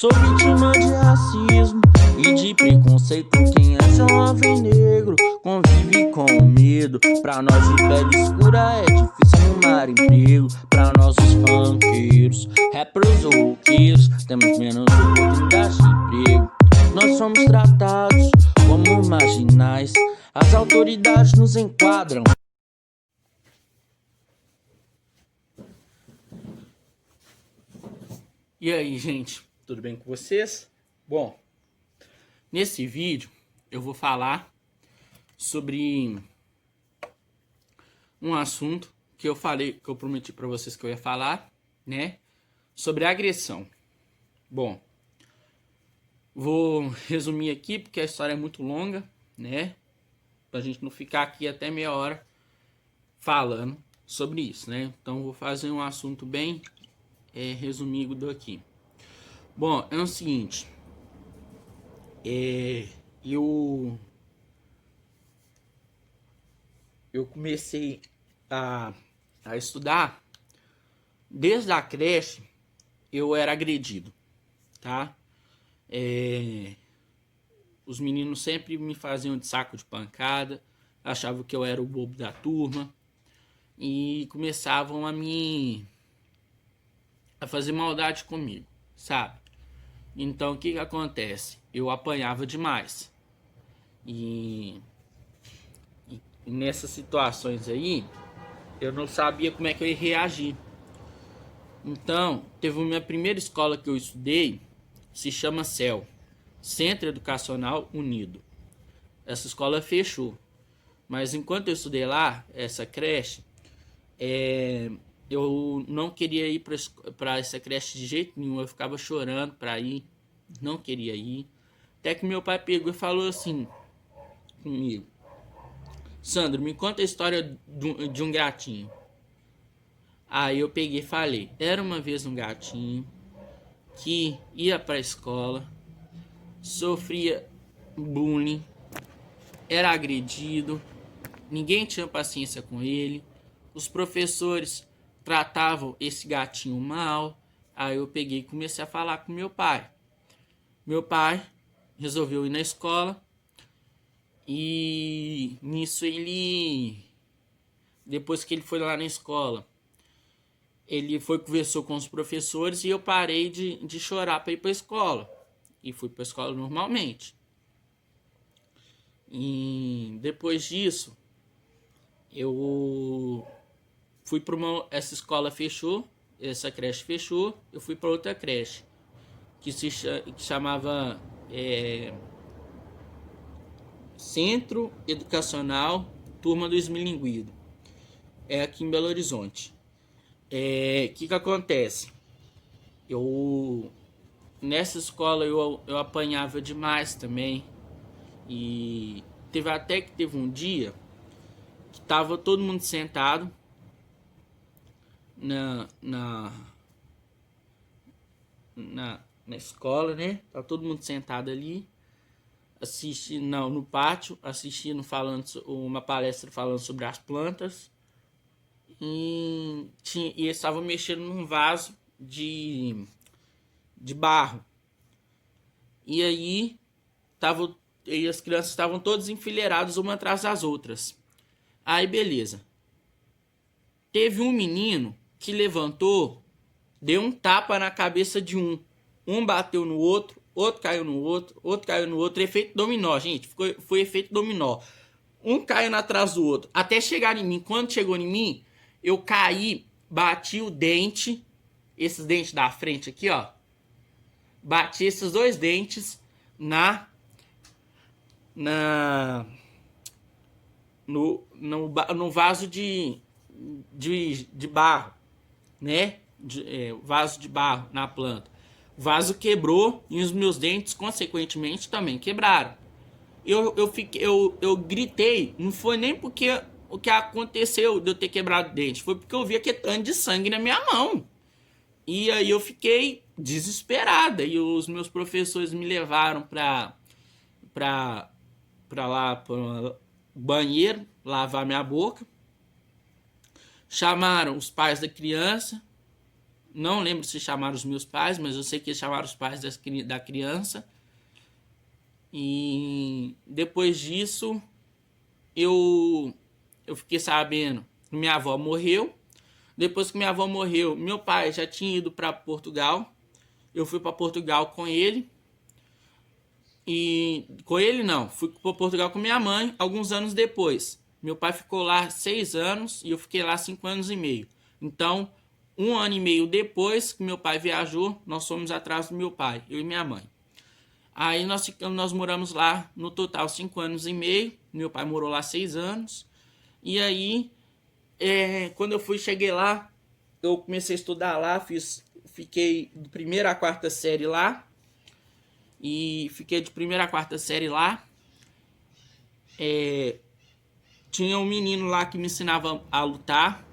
Sou vítima de racismo e de preconceito. Quem é jovem negro convive com medo. Pra nós de pele escura é difícil arrumar emprego. Pra nós os funkeiros, rappers ou roqueiros, temos menos oportunidade de emprego. Nós somos tratados como marginais. As autoridades nos enquadram. E aí, gente, tudo bem com vocês? Bom, nesse vídeo eu vou falar sobre um assunto que eu prometi para vocês que eu ia falar, né? Sobre agressão. Bom, vou resumir aqui porque a história é muito longa, né? Pra gente não ficar aqui até meia hora falando sobre isso, né? Então vou fazer um assunto bem resumido aqui. Bom, é o seguinte, eu comecei a estudar desde a creche. Eu era agredido, tá? Os meninos sempre me faziam de saco de pancada, achavam que eu era o bobo da turma e começavam a fazer maldade comigo, sabe? Então o que acontece? Eu apanhava demais e nessas situações aí eu não sabia como é que eu ia reagir. Então teve a minha primeira escola que eu estudei, se chama CEL, Centro Educacional Unido. Essa escola fechou, mas enquanto eu estudei lá, essa creche, eu não queria ir para essa creche de jeito nenhum. Eu ficava chorando para ir, não queria ir. Até que meu pai pegou e falou assim comigo: Sandro, me conta a história de um gatinho. Aí eu peguei e falei: era uma vez um gatinho que ia para a escola, sofria bullying, era agredido, ninguém tinha paciência com ele, os professores tratavam esse gatinho mal. Aí eu peguei e comecei a falar com meu pai. Meu pai resolveu ir na escola e nisso depois que ele foi lá na escola, ele conversou com os professores e eu parei de chorar para ir para a escola. E fui para a escola normalmente. E depois disso, eu fui para essa escola fechou, essa creche fechou, eu fui para outra creche que chamava Centro Educacional Turma do Esmilinguido. É aqui em Belo Horizonte. Que acontece? Nessa escola eu apanhava demais também. E teve um dia que tava todo mundo sentado na escola, né? Tava todo mundo sentado ali, assistindo no pátio, assistindo, uma palestra falando sobre as plantas. E eles estavam mexendo num vaso de barro. E aí as crianças estavam todas enfileiradas uma atrás das outras. Aí beleza. Teve um menino que levantou, deu um tapa na cabeça de um. Um bateu no outro, outro caiu no outro, outro caiu no outro. Efeito dominó, gente. Foi efeito dominó. Um caindo atrás do outro, até chegar em mim. Quando chegou em mim, eu caí, bati o dente, esses dentes da frente aqui, ó. Bati esses dois dentes no vaso de barro, né? Vaso de barro na planta. O vaso quebrou e os meus dentes, consequentemente, também quebraram. Eu gritei, não foi nem porque o que aconteceu de eu ter quebrado o dente, foi porque eu vi aquele tanto de sangue na minha mão. E aí eu fiquei desesperada. E os meus professores me levaram pra lá, pro banheiro, lavar minha boca. Chamaram os pais da criança. Não lembro se chamaram os meus pais, mas eu sei que eles chamaram os pais da criança. E depois disso, eu fiquei sabendo que minha avó morreu. Depois que minha avó morreu, meu pai já tinha ido para Portugal. Eu fui para Portugal com ele. E com ele não, fui para Portugal com minha mãe alguns anos depois. Meu pai ficou lá 6 anos e eu fiquei lá 5 anos e meio. Então, 1 ano e meio depois que meu pai viajou, nós fomos atrás do meu pai, eu e minha mãe. Aí nós moramos lá no total 5 anos e meio. Meu pai morou lá 6 anos. E aí, quando eu cheguei lá, eu comecei a estudar lá, fiquei de primeira a quarta série lá. E fiquei de primeira a quarta série lá. Tinha um menino lá que me ensinava a lutar.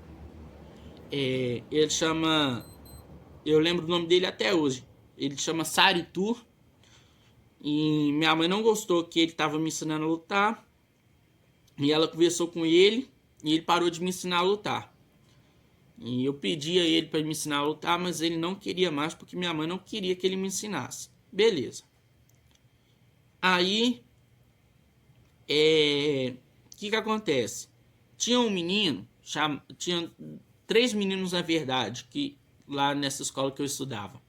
Ele chama... Eu lembro o nome dele até hoje. Ele chama Saritur. E minha mãe não gostou que ele estava me ensinando a lutar. E ela conversou com ele. E ele parou de me ensinar a lutar. E eu pedi a ele para me ensinar a lutar, mas ele não queria mais porque minha mãe não queria que ele me ensinasse. Beleza. Aí, o que acontece? Tinha um menino, tinha 3 meninos na verdade, que lá nessa escola que eu estudava.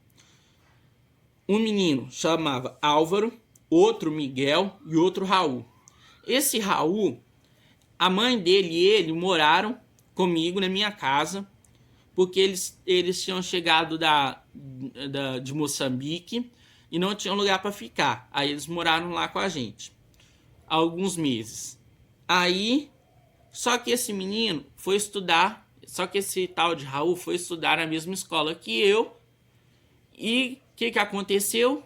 Um menino chamava Álvaro, outro Miguel e outro Raul. Esse Raul, a mãe dele e ele moraram comigo na minha casa, porque eles tinham chegado de Moçambique e não tinham lugar para ficar. Aí eles moraram lá com a gente há alguns meses. Aí, só que esse menino foi estudar, só que esse tal de Raul foi estudar na mesma escola que eu. E o que aconteceu?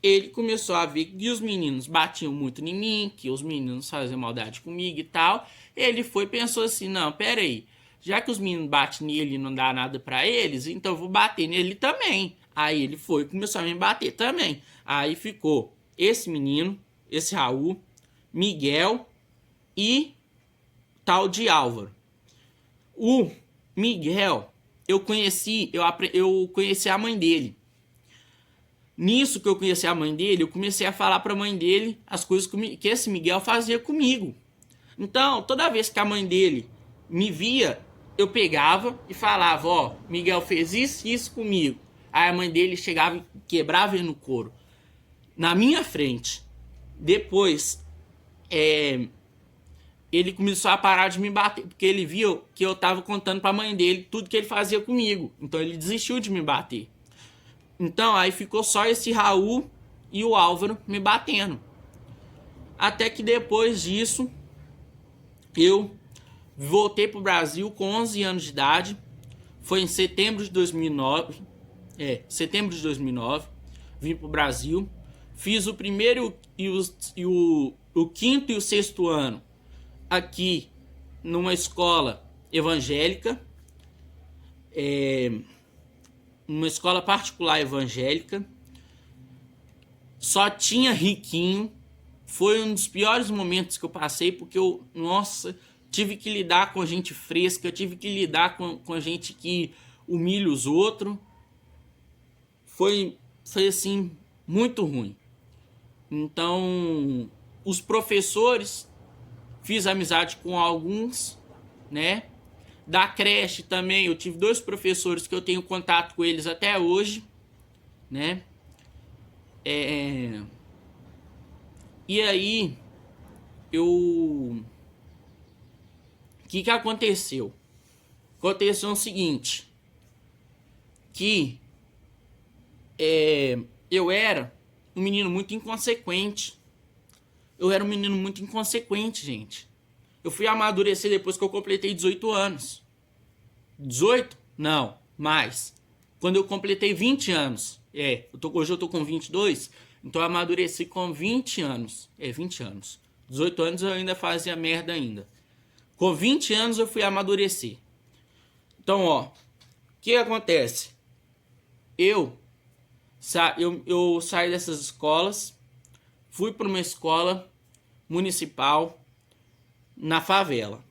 Ele começou a ver que os meninos batiam muito em mim, que os meninos faziam maldade comigo e tal. Ele pensou assim, não, pera aí, já que os meninos batem nele e não dá nada pra eles, então eu vou bater nele também. Aí ele começou a me bater também. Aí ficou esse menino, esse Raul, Miguel e tal de Álvaro. O Miguel, eu conheci a mãe dele. Nisso que eu conheci a mãe dele, eu comecei a falar pra mãe dele as coisas que esse Miguel fazia comigo. Então, toda vez que a mãe dele me via, eu pegava e falava, ó, Miguel fez isso e isso comigo. Aí a mãe dele chegava e quebrava ele no couro. Na minha frente. Depois, ele começou a parar de me bater, porque ele viu que eu tava contando pra mãe dele tudo que ele fazia comigo. Então ele desistiu de me bater. Então aí ficou só esse Raul e o Álvaro me batendo. Até que depois disso, eu voltei pro Brasil com 11 anos de idade. Foi em setembro de 2009. Setembro de 2009. Vim pro Brasil. Fiz o primeiro o quinto e o sexto ano aqui numa escola evangélica. Uma escola particular evangélica. Só tinha riquinho. Foi um dos piores momentos que eu passei, porque eu, nossa, tive que lidar com gente fresca, tive que lidar com gente que humilha os outros. Foi assim, muito ruim. Então, os professores, fiz amizade com alguns, né? Da creche também, eu tive 2 professores que eu tenho contato com eles até hoje, né? E aí, o que aconteceu? Aconteceu o seguinte, que eu era um menino muito inconsequente. Eu era um menino muito inconsequente, gente. Eu fui amadurecer depois que eu completei 18 anos. 18? Não, mais. Quando eu completei 20 anos. Hoje eu tô com 22, então eu amadureci com 20 anos. 20 anos. 18 anos eu ainda fazia merda ainda. Com 20 anos eu fui amadurecer. Então, ó, o que acontece? Eu saí dessas escolas, fui para uma escola municipal na favela.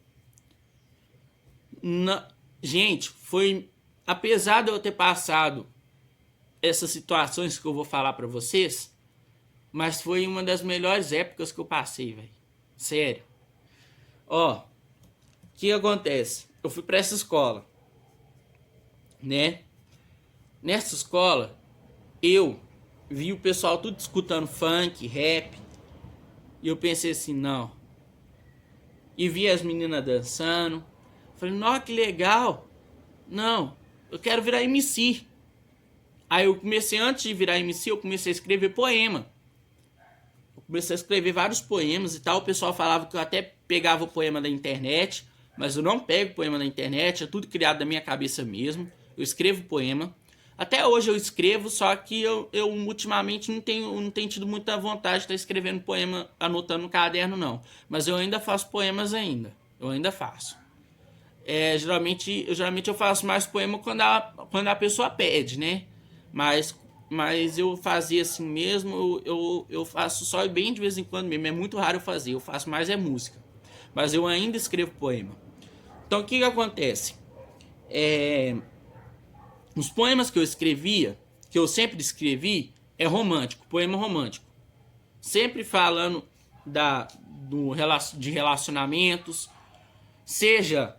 Gente, foi apesar de eu ter passado essas situações que eu vou falar pra vocês, mas foi uma das melhores épocas que eu passei, velho. Sério. Ó, o que acontece? Eu fui pra essa escola, né? Nessa escola, eu vi o pessoal tudo escutando funk, rap, e eu pensei assim, não. E vi as meninas dançando. Falei, nossa, que legal. Não, eu quero virar MC. Aí eu comecei, antes de virar MC, eu comecei a escrever poema. Eu comecei a escrever vários poemas e tal. O pessoal falava que eu até pegava o poema da internet, mas eu não pego poema da internet, é tudo criado da minha cabeça mesmo. Eu escrevo poema. Até hoje eu escrevo, só que eu ultimamente não tenho tido muita vontade de estar escrevendo poema, anotando no caderno, não. Mas eu ainda faço poemas ainda. Eu ainda faço. Geralmente eu faço mais poema quando a pessoa pede, né? Mas eu fazia assim mesmo, eu faço só bem de vez em quando mesmo. É muito raro eu fazer, eu faço mais é música. Mas eu ainda escrevo poema. Então o que acontece? Os poemas que eu escrevia, que eu sempre escrevi, é romântico, poema romântico. Sempre falando de relacionamentos, seja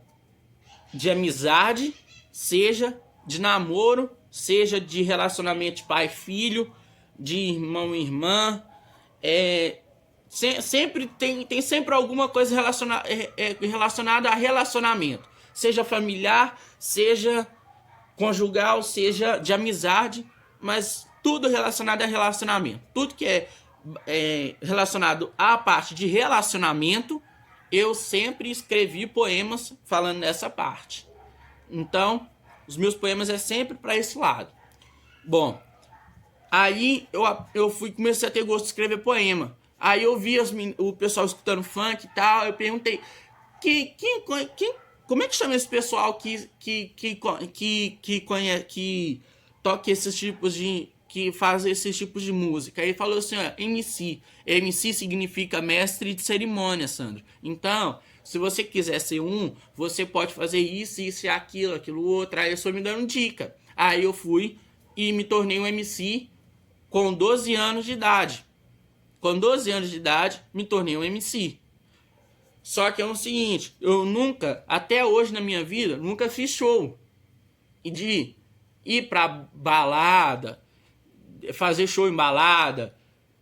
de amizade, seja de namoro, seja de relacionamento de pai e filho, de irmão e irmã. Sempre tem sempre alguma coisa relacionada a relacionamento. Seja familiar, seja conjugal, seja de amizade, mas tudo relacionado a relacionamento. Tudo que é relacionado à parte de relacionamento, eu sempre escrevi poemas falando nessa parte. Então, os meus poemas é sempre para esse lado. Bom, aí eu comecei a ter gosto de escrever poema. Aí eu vi o pessoal escutando funk e tal, eu perguntei, como é que chama esse pessoal que toca esses tipos de, que faz esses tipos de música? Aí ele falou assim, ó, MC. MC significa mestre de cerimônia, Sandro. Então, se você quiser ser você pode fazer isso, isso e aquilo outro. Aí eu só me dando dica. Aí eu fui e me tornei um MC com 12 anos de idade. Com 12 anos de idade, me tornei um MC. Só que é o seguinte, eu nunca, até hoje na minha vida, nunca fiz show. E de ir pra balada, fazer show em balada,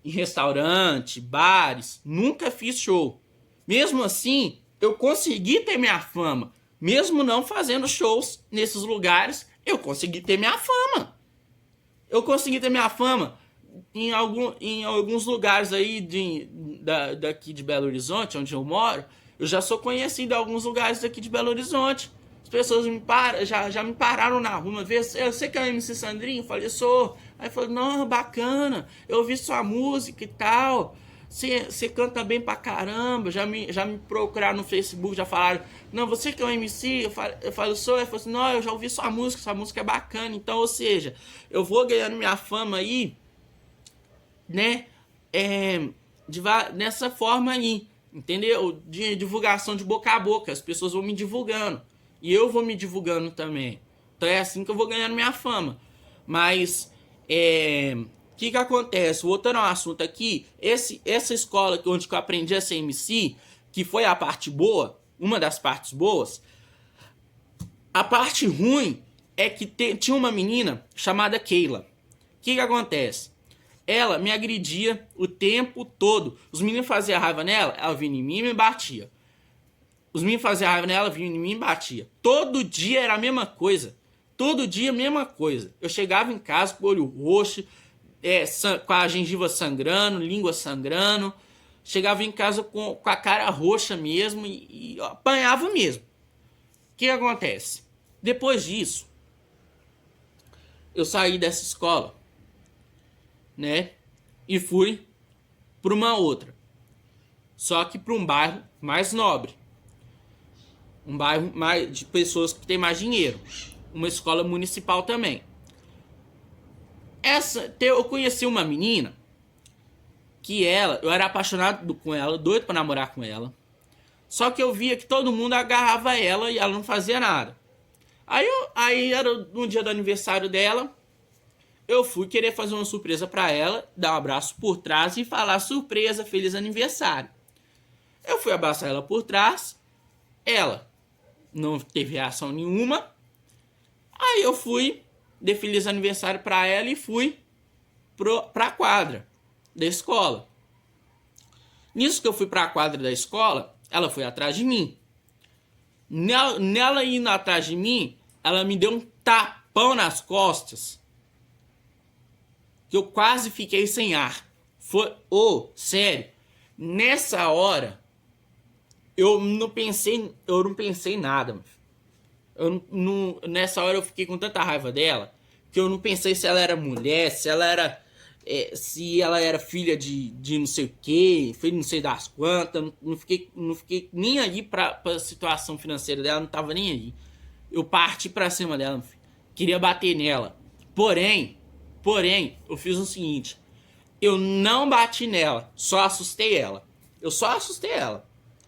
em restaurante, bares, nunca fiz show. Mesmo assim, eu consegui ter minha fama. Mesmo não fazendo shows nesses lugares, eu consegui ter minha fama. Eu consegui ter minha fama em alguns lugares aí daqui de Belo Horizonte, onde eu moro. Eu já sou conhecido em alguns lugares daqui de Belo Horizonte. As pessoas já me pararam na rua uma vez. Eu sei que é o MC Sandrinho. Eu falei, sou. Aí falou, não, bacana. Eu ouvi sua música e tal. Você canta bem pra caramba. Já me procuraram no Facebook, já falaram, não, você que é um MC? Eu falo, sou. Ele falou assim, não, eu já ouvi sua música é bacana. Então, ou seja, eu vou ganhando minha fama aí, né? Nessa forma aí, entendeu? De divulgação de boca a boca. As pessoas vão me divulgando. E eu vou me divulgando também. Então é assim que eu vou ganhando minha fama. Mas, que acontece? Voltando ao assunto aqui, essa escola onde eu aprendi a ser MC, que foi a parte boa, uma das partes boas, a parte ruim é que tinha uma menina chamada Keila. O que acontece? Ela me agredia o tempo todo. Os meninos faziam raiva nela, ela vinha em mim e me batia. Os meninos faziam raiva nela, vinham em mim e me batia. Todo dia era a mesma coisa. Todo dia a mesma coisa. Eu chegava em casa com o olho roxo, com a gengiva sangrando, língua sangrando. Chegava em casa com a cara roxa mesmo e apanhava mesmo. O que acontece? Depois disso, eu saí dessa escola, né? E fui para uma outra. Só que para um bairro mais nobre. Um bairro mais de pessoas que têm mais dinheiro. Uma escola municipal também. Eu conheci uma menina que eu era apaixonado com ela, doido para namorar com ela. Só que eu via que todo mundo agarrava ela e ela não fazia nada. Aí era no dia do aniversário dela, eu fui querer fazer uma surpresa pra ela, dar um abraço por trás e falar surpresa, feliz aniversário. Eu fui abraçar ela por trás, ela não teve reação nenhuma. Aí eu fui, dei feliz aniversário pra ela e fui pra quadra da escola. Nisso que eu fui pra quadra da escola, ela foi atrás de mim. Nela indo atrás de mim, ela me deu um tapão nas costas, que eu quase fiquei sem ar. Foi, sério, nessa hora, eu não pensei nada. Nessa hora eu fiquei com tanta raiva dela, que eu não pensei se ela era mulher, se ela era filha de não sei o que, filha de não sei das quantas. Não fiquei nem aí pra situação financeira dela, não tava nem aí. Eu parti pra cima dela, queria bater nela. Porém, eu fiz o seguinte: eu não bati nela, só assustei ela.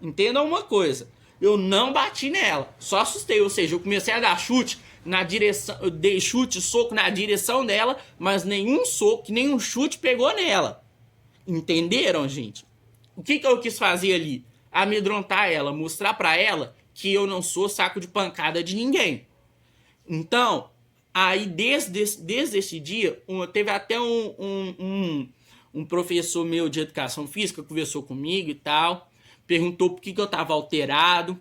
Entenda uma coisa: eu não bati nela, só assustei. Ou seja, eu comecei a dar chute na direção, eu dei chute, soco na direção dela, mas nenhum soco, nenhum chute pegou nela. Entenderam, gente? O que eu quis fazer ali? Amedrontar ela, mostrar pra ela que eu não sou saco de pancada de ninguém. Então, aí desde esse dia, teve até um professor meu de educação física que conversou comigo e tal, perguntou por que eu tava alterado,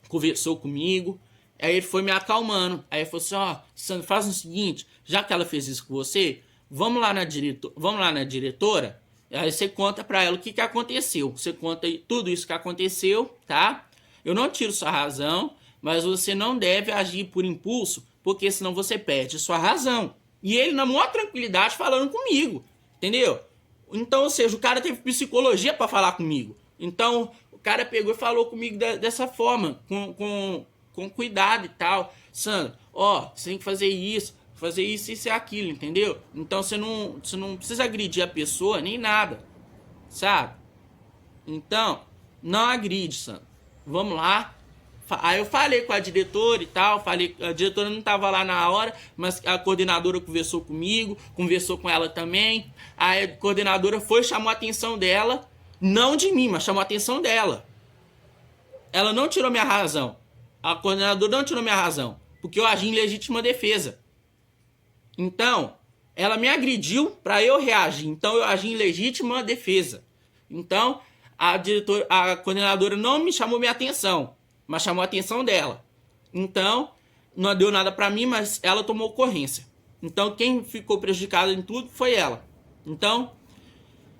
conversou comigo. Aí ele foi me acalmando. Aí ele falou assim: Sandro, faz o seguinte, já que ela fez isso com você, vamos lá na diretora, aí você conta pra ela o que aconteceu. Você conta tudo isso que aconteceu, tá? Eu não tiro sua razão, mas você não deve agir por impulso, porque senão você perde sua razão. E ele na maior tranquilidade falando comigo, entendeu? Então, ou seja, o cara teve psicologia pra falar comigo. Então, o cara pegou e falou comigo dessa forma, com cuidado e tal. Sandro, você tem que fazer isso e aquilo, entendeu? Então você não precisa agredir a pessoa nem nada, sabe? Então, não agride, Sandro. Vamos lá. Aí eu falei com a diretora e tal, a diretora não tava lá na hora, mas a coordenadora conversou comigo, conversou com ela também. Aí a coordenadora chamou a atenção dela, não de mim, mas chamou a atenção dela. Ela não tirou minha razão. A coordenadora não tirou minha razão, porque eu agi em legítima defesa. Então, ela me agrediu para eu reagir. Então, eu agi em legítima defesa. Então, a coordenadora não me chamou minha atenção, mas chamou a atenção dela. Então, não deu nada para mim, mas ela tomou ocorrência. Então, quem ficou prejudicado em tudo foi ela. Então,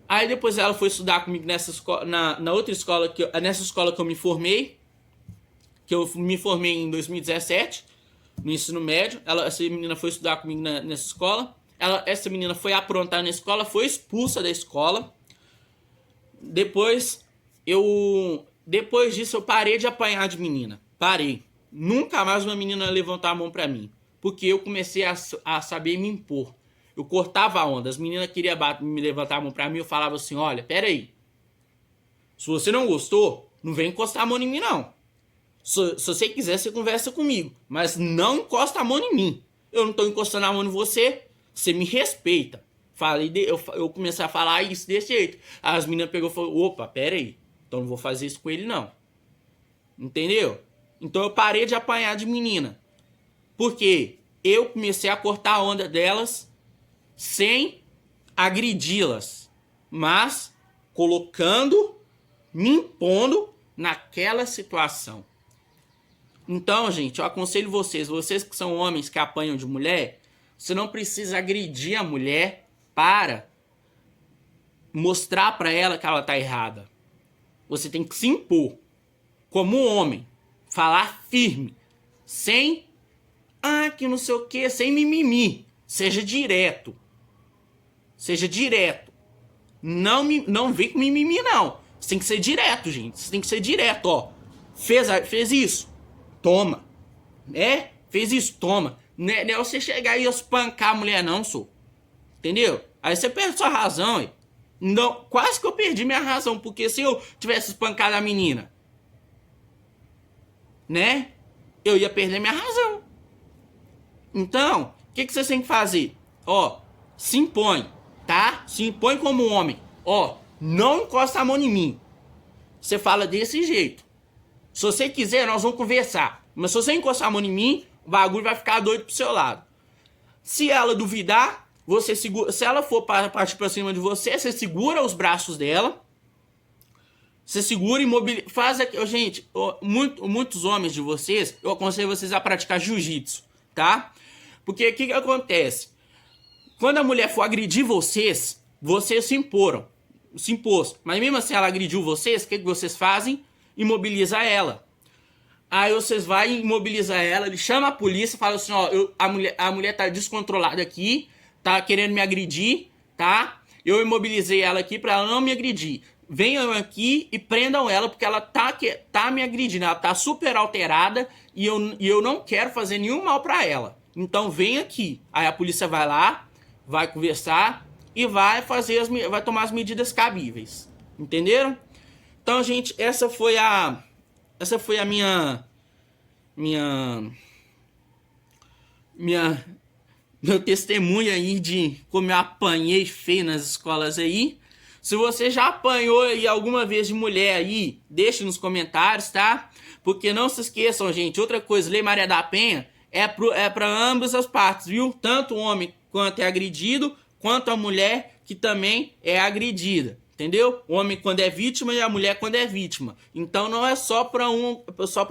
aí depois ela foi estudar comigo na outra escola, nessa escola que eu me formei, que eu me formei em 2017, no ensino médio. Essa menina foi estudar comigo nessa escola. Essa menina foi aprontar na escola, foi expulsa da escola. Depois disso eu parei de apanhar de menina. Parei. Nunca mais uma menina levantou a mão pra mim, porque eu comecei a saber me impor. Eu cortava a onda. As meninas queriam me levantar a mão pra mim, eu falava assim: olha, pera aí. Se você não gostou, não vem encostar a mão em mim, não. Se você quiser, você conversa comigo, mas não encosta a mão em mim. Eu não tô encostando a mão em você, você me respeita. Eu comecei a falar isso desse jeito. As meninas pegou e falou: opa, pera aí, então não vou fazer isso com ele não. Entendeu? Então eu parei de apanhar de menina, porque eu comecei a cortar a onda delas sem agredi-las, mas me impondo naquela situação. Então, gente, eu aconselho vocês que são homens que apanham de mulher, você não precisa agredir a mulher para mostrar para ela que ela tá errada. Você tem que se impor como um homem, falar firme, sem que não sei o que, sem mimimi. Seja direto. Não vem com mimimi, não. Você tem que ser direto, gente. Você tem que ser direto, Fez isso? Toma. Fez isso? Toma. Não é você chegar aí e espancar a mulher, não, sou. Entendeu? Aí você perde sua razão, hein? Não, quase que eu perdi minha razão, porque se eu tivesse espancado a menina, né? Eu ia perder minha razão. Então, o que vocês têm que fazer? Ó, se impõe, tá? Se impõe como um homem. Ó, não encosta a mão em mim. Você fala desse jeito. Se você quiser, nós vamos conversar. Mas se você encostar a mão em mim, o bagulho vai ficar doido pro seu lado. Se ela duvidar, você segura. Se ela for partir pra cima de você, você segura os braços dela. Você segura e imobiliza. Faz aqui. Gente, muitos homens de vocês, eu aconselho vocês a praticar jiu-jitsu, tá? Porque o que acontece? Quando a mulher for agredir vocês, vocês se imporam. Se impôs. Mas mesmo assim ela agrediu vocês, o que vocês fazem? Imobiliza ela. Aí vocês vão imobilizar ela, ele chama a polícia, fala assim, ó, a mulher tá descontrolada aqui, tá querendo me agredir, tá? Eu imobilizei ela aqui pra ela não me agredir. Venham aqui e prendam ela, porque ela tá me agredindo, ela tá super alterada e eu não quero fazer nenhum mal pra ela. Então vem aqui. Aí a polícia vai lá, vai conversar e vai tomar as medidas cabíveis. Entenderam? Então, gente, essa foi a meu testemunho aí de como eu apanhei feio nas escolas aí. Se você já apanhou aí alguma vez de mulher aí, deixe nos comentários, tá? Porque não se esqueçam, gente, outra coisa, Lei Maria da Penha é para ambas as partes, viu? Tanto o homem quanto é agredido, quanto a mulher que também é agredida. Entendeu? O homem quando é vítima e a mulher quando é vítima. Então não é só pra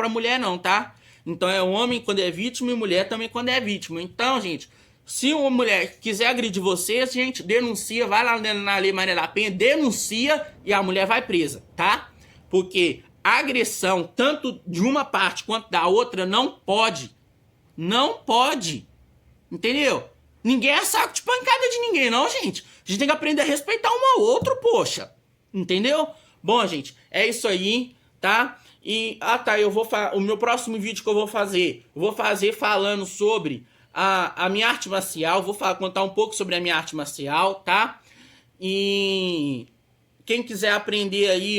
mulher não, tá? Então é homem quando é vítima e mulher também quando é vítima. Então, gente, se uma mulher quiser agredir vocês, gente, denuncia, vai lá na Lei Maria da Penha, denuncia e a mulher vai presa, tá? Porque a agressão, tanto de uma parte quanto da outra, não pode. Não pode. Entendeu? Ninguém é saco de pancada de ninguém, não, gente. A gente tem que aprender a respeitar um ao outro, poxa. Entendeu? Bom, gente, é isso aí, tá? E, o meu próximo vídeo que eu vou fazer falando sobre a minha arte marcial. Vou contar um pouco sobre a minha arte marcial, tá? E quem quiser aprender aí,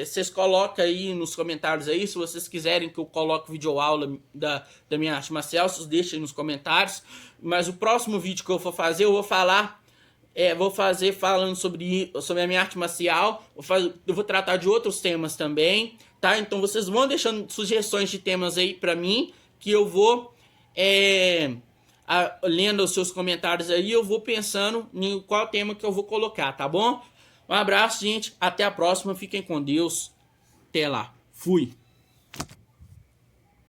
vocês colocam aí nos comentários aí, se vocês quiserem que eu coloque videoaula da minha arte marcial, vocês deixem aí nos comentários. Mas o próximo vídeo que eu vou fazer, eu vou fazer falando sobre a minha arte marcial. Eu vou tratar de outros temas também, tá? Então vocês vão deixando sugestões de temas aí pra mim, que eu vou lendo os seus comentários aí, eu vou pensando em qual tema que eu vou colocar, tá bom? Um abraço, gente. Até a próxima. Fiquem com Deus. Até lá. Fui.